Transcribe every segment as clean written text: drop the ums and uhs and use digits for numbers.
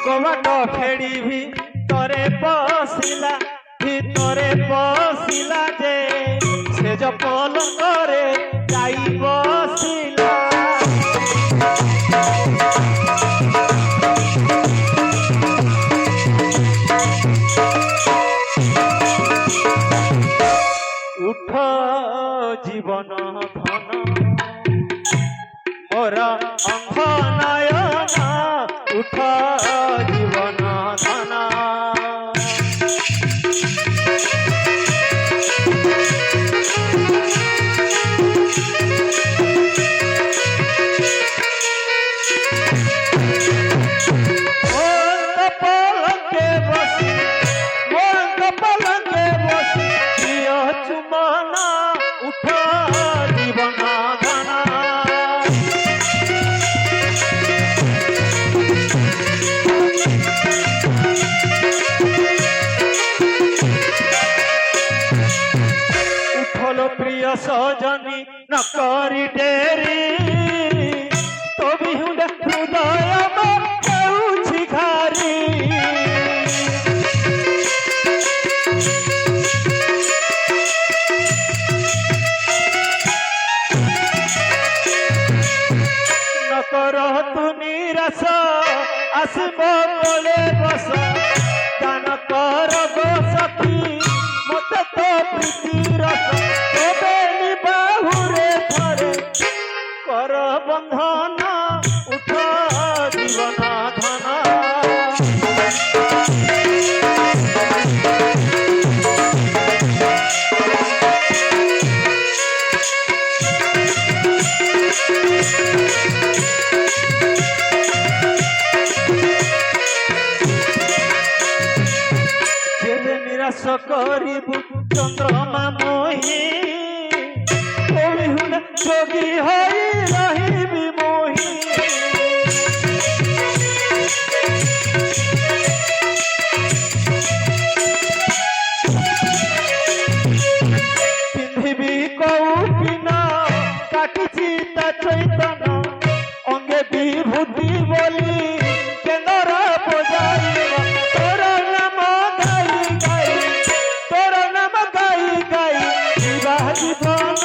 কবাট ফেড়ি ভিতরে পশিলা যে সেজ পলঙ্করে যাই বসিলা উঠ জীবন ধন মোর অঙ্গ নয়ন উঠ জীবন ধন প্রিয় সজনী নকরি ডেরি তো বিহুড হৃদয় কেউছি ঘারি নকর তু নিরাশ আসব বলে বস গান কর গো সখী মতে তো প্রীতি রস কর বন্ধন উঠ জীবন ধন যেবে নিরাশ করিবু চন্দ্রমা মোহি যোগী হই রহিবি মোহি পিন্ধিবি কৌপিন কাটিছি তা চৈতন্য অঙ্গে বিভূতি বলি কেন্দ্র বজাইব তোর নাম গাই গাই তোর নাম গাই গাই বিবাহ জীবন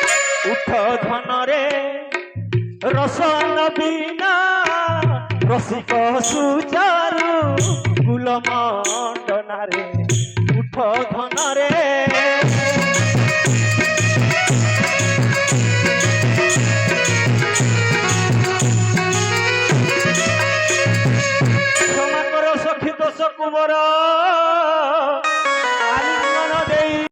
উঠ ধনরে রসন বিনা রসিক সুচারু কুলমণ্ডনারে উঠ ধনরে ক্ষমা কর সখী দোষ কুমর